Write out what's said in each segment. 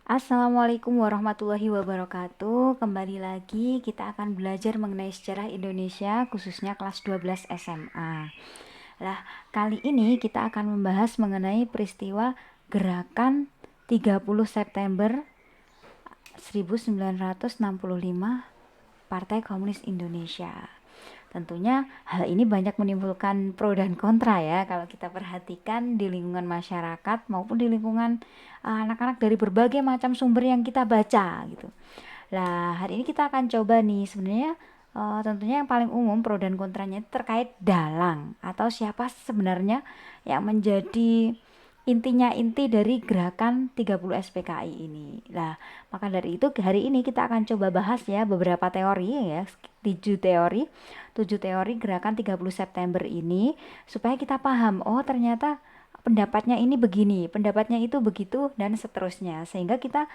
Assalamualaikum warahmatullahi wabarakatuh. Kembali lagi kita akan belajar mengenai sejarah Indonesia khususnya kelas 12 SMA. Lah, kali ini kita akan membahas mengenai peristiwa gerakan 30 September 1965 Partai Komunis Indonesia. Tentunya hal ini banyak menimbulkan pro dan kontra ya kalau kita perhatikan di lingkungan masyarakat maupun di lingkungan anak-anak dari berbagai macam sumber yang kita baca gitu. Lah, hari ini kita akan coba nih sebenarnya tentunya yang paling umum pro dan kontranya terkait dalang atau siapa sebenarnya yang menjadi inti dari gerakan 30 SPKI ini. Lah, maka dari itu hari ini kita akan coba bahas ya beberapa teori ya, 7 teori gerakan 30 September ini supaya kita paham, oh ternyata pendapatnya ini begini, pendapatnya itu begitu dan seterusnya. Sehingga kita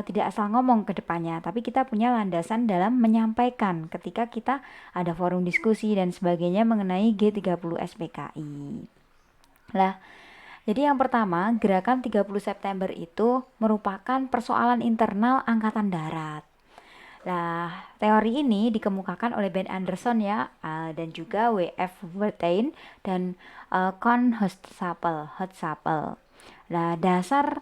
tidak asal ngomong ke depannya, tapi kita punya landasan dalam menyampaikan ketika kita ada forum diskusi dan sebagainya mengenai G30 SPKI. Lah, jadi yang pertama, gerakan 30 September itu merupakan persoalan internal Angkatan Darat. Nah, teori ini dikemukakan oleh Ben Anderson ya, dan juga W.F. Wertheim dan Con Hotzapel. Nah, dasar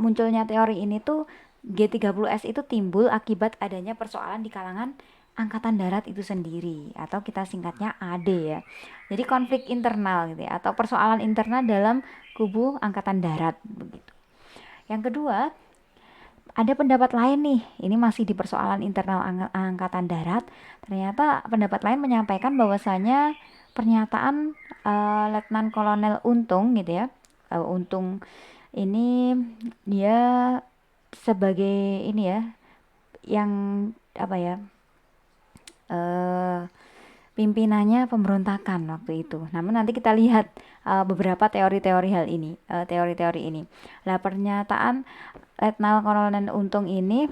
munculnya teori ini tuh G30S itu timbul akibat adanya persoalan di kalangan Angkatan Darat itu sendiri atau kita singkatnya AD ya. Jadi konflik internal gitu ya atau persoalan internal dalam kubu Angkatan Darat begitu. Yang kedua, ada pendapat lain nih. Ini masih di persoalan internal Angkatan Darat. Ternyata pendapat lain menyampaikan bahwasanya pernyataan Letnan Kolonel Untung gitu ya. Untung ini dia sebagai ini ya yang apa ya eh pimpinannya pemberontakan waktu itu. Namun nanti kita lihat beberapa teori-teori hal ini, teori-teori ini. Lah pernyataan Letnan Kolonel Untung ini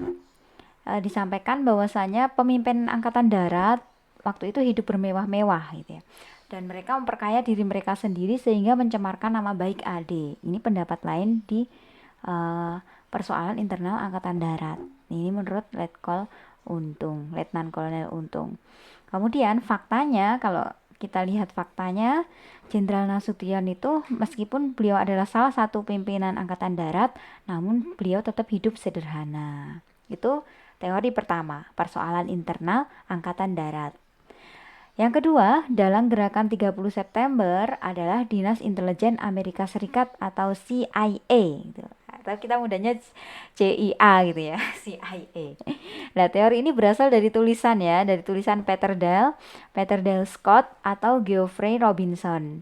disampaikan bahwasanya pemimpin angkatan darat waktu itu hidup bermewah-mewah gitu ya. Dan mereka memperkaya diri mereka sendiri sehingga mencemarkan nama baik AD. Ini pendapat lain di uh, persoalan internal angkatan darat. Ini menurut Letnan Kolonel Untung. Kemudian faktanya kalau kita lihat faktanya, Jenderal Nasution itu meskipun beliau adalah salah satu pimpinan angkatan darat, namun beliau tetap hidup sederhana. Itu teori pertama, persoalan internal angkatan darat. Yang kedua, dalam gerakan 30 September adalah Dinas Intelijen Amerika Serikat atau CIA gitu. Atau kita mudahnya CIA gitu ya, CIA. Nah, teori ini berasal dari tulisan ya, dari tulisan Peter Dale Scott atau Geoffrey Robinson.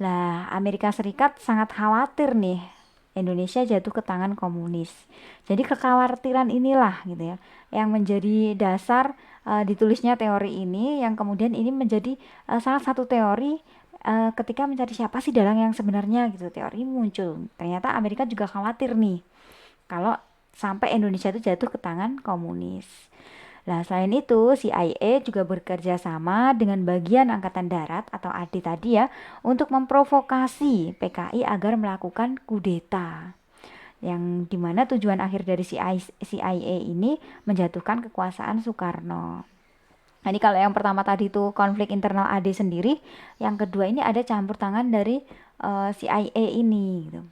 Lah, Amerika Serikat sangat khawatir nih Indonesia jatuh ke tangan komunis. Jadi kekhawatiran inilah gitu ya yang menjadi dasar ditulisnya teori ini yang kemudian ini menjadi salah satu teori ketika mencari siapa sih dalang yang sebenarnya gitu. Teori muncul. Ternyata Amerika juga khawatir nih kalau sampai Indonesia itu jatuh ke tangan komunis. Nah, selain itu, CIA juga bekerja sama dengan bagian Angkatan Darat atau AD tadi ya, untuk memprovokasi PKI agar melakukan kudeta. Yang dimana tujuan akhir dari CIA ini menjatuhkan kekuasaan Soekarno. Nah, ini kalau yang pertama tadi itu konflik internal AD sendiri, yang kedua ini ada campur tangan dari CIA ini. Gitu.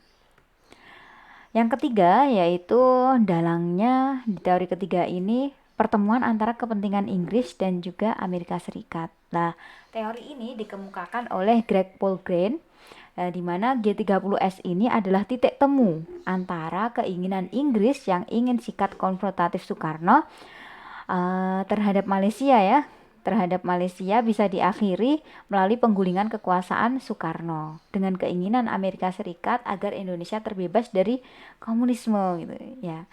Yang ketiga yaitu dalangnya di teori ketiga ini pertemuan antara kepentingan Inggris dan juga Amerika Serikat. Nah, teori ini dikemukakan oleh Greg Polgren di mana G30S ini adalah titik temu antara keinginan Inggris yang ingin sikap konfrontatif Soekarno terhadap Malaysia ya terhadap Malaysia bisa diakhiri melalui penggulingan kekuasaan Soekarno dengan keinginan Amerika Serikat agar Indonesia terbebas dari komunisme gitu ya.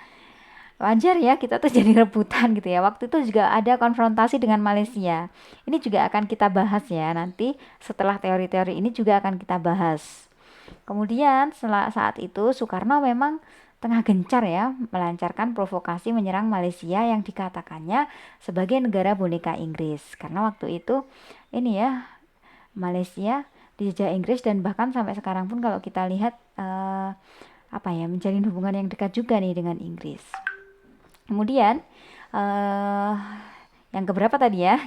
Wajar ya kita tuh jadi rebutan gitu ya. Waktu itu juga ada konfrontasi dengan Malaysia. Ini juga akan kita bahas ya nanti setelah teori-teori ini juga akan kita bahas. Kemudian setelah saat itu Soekarno memang tengah gencar ya melancarkan provokasi menyerang Malaysia yang dikatakannya sebagai negara boneka Inggris. Karena waktu itu ini ya Malaysia dijajah Inggris dan bahkan sampai sekarang pun kalau kita lihat menjalin hubungan yang dekat juga nih dengan Inggris. Kemudian eh yang keberapa tadi ya?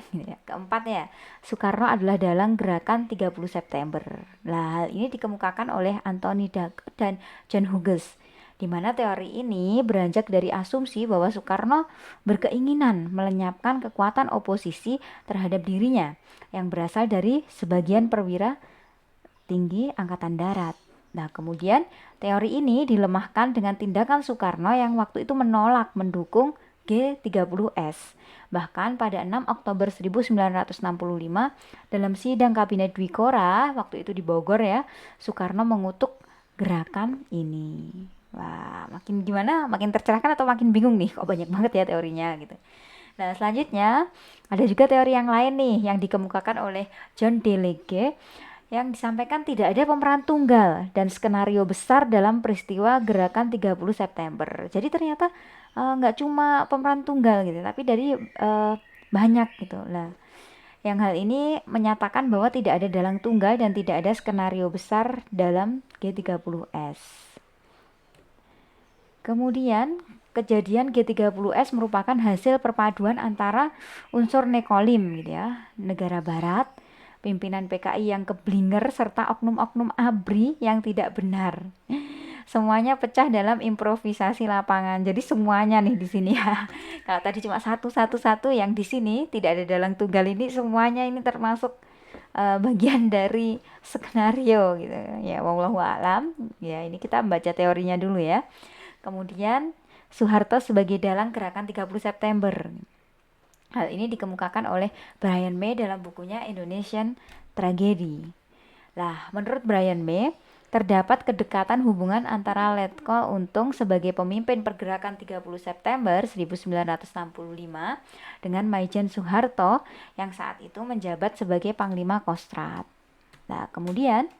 Keempat ya. Soekarno adalah dalang gerakan 30 September. Nah, hal ini dikemukakan oleh Anthony Daguerre dan John Hughes, di mana teori ini beranjak dari asumsi bahwa Soekarno berkeinginan melenyapkan kekuatan oposisi terhadap dirinya yang berasal dari sebagian perwira tinggi Angkatan Darat. Nah, kemudian teori ini dilemahkan dengan tindakan Soekarno yang waktu itu menolak mendukung G30S. Bahkan pada 6 Oktober 1965 dalam sidang Kabinet Dwikora, waktu itu di Bogor ya, Soekarno mengutuk gerakan ini. Wah, makin gimana? Makin tercerahkan atau makin bingung nih? Kok banyak banget ya teorinya gitu. Nah, selanjutnya ada juga teori yang lain nih yang dikemukakan oleh John Delege yang disampaikan tidak ada pemeran tunggal dan skenario besar dalam peristiwa gerakan 30 September. Jadi ternyata nggak cuma pemeran tunggal gitu, tapi dari banyak gitu lah. Yang hal ini menyatakan bahwa tidak ada dalang tunggal dan tidak ada skenario besar dalam G30S. Kemudian kejadian G30S merupakan hasil perpaduan antara unsur nekolim gitu ya, negara barat, pimpinan PKI yang keblinger serta oknum-oknum ABRI yang tidak benar. Semuanya pecah dalam improvisasi lapangan. Jadi semuanya nih di sini ya. Kalau tadi cuma satu, yang di sini tidak ada dalang tunggal ini semuanya ini termasuk bagian dari skenario gitu. Ya, wallahu alam. Ya, ini kita baca teorinya dulu ya. Kemudian Soeharto sebagai dalang gerakan 30 September. Hal ini dikemukakan oleh Brian May dalam bukunya Indonesian Tragedy. Nah, menurut Brian May, terdapat kedekatan hubungan antara Letkol Untung sebagai pemimpin pergerakan 30 September 1965 dengan Maijen Soeharto yang saat itu menjabat sebagai Panglima Kostrad. Nah, kemudian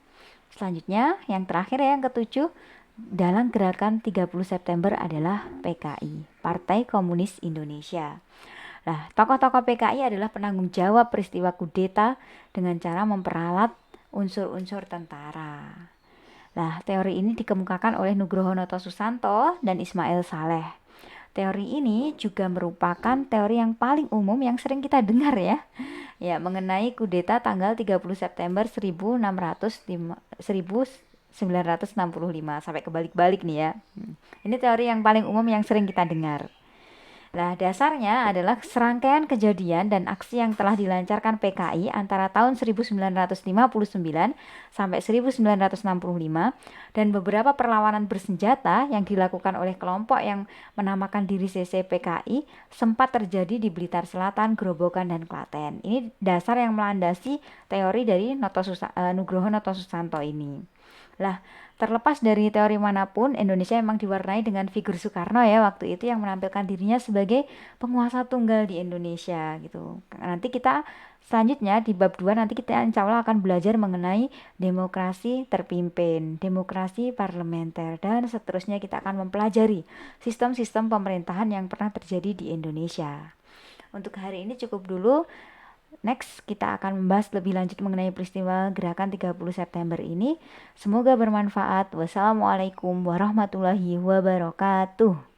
selanjutnya yang terakhir ya, yang ketujuh, dalam gerakan 30 September adalah PKI, Partai Komunis Indonesia. Nah, tokoh-tokoh PKI adalah penanggung jawab peristiwa kudeta dengan cara memperalat unsur-unsur tentara. Nah, teori ini dikemukakan oleh Nugroho Noto Susanto dan Ismail Saleh. Teori ini juga merupakan teori yang paling umum yang sering kita dengar ya. Ya, mengenai kudeta tanggal 30 September 1965 sampai kebalik-balik nih ya. Ini teori yang paling umum yang sering kita dengar. Nah, dasarnya adalah serangkaian kejadian dan aksi yang telah dilancarkan PKI antara tahun 1959 sampai 1965 dan beberapa perlawanan bersenjata yang dilakukan oleh kelompok yang menamakan diri CCPKI sempat terjadi di Blitar Selatan, Grobogan, dan Klaten. Ini dasar yang melandasi teori dari Nugroho Noto Susanto ini. Lah, terlepas dari teori manapun, Indonesia memang diwarnai dengan figur Soekarno ya waktu itu yang menampilkan dirinya sebagai penguasa tunggal di Indonesia gitu. Nanti kita selanjutnya di bab 2 nanti kita insya Allah akan belajar mengenai demokrasi terpimpin, demokrasi parlementer, dan seterusnya kita akan mempelajari sistem-sistem pemerintahan yang pernah terjadi di Indonesia. Untuk hari ini cukup dulu. Next, kita akan membahas lebih lanjut mengenai peristiwa gerakan 30 September ini. Semoga bermanfaat. Wassalamualaikum warahmatullahi wabarakatuh.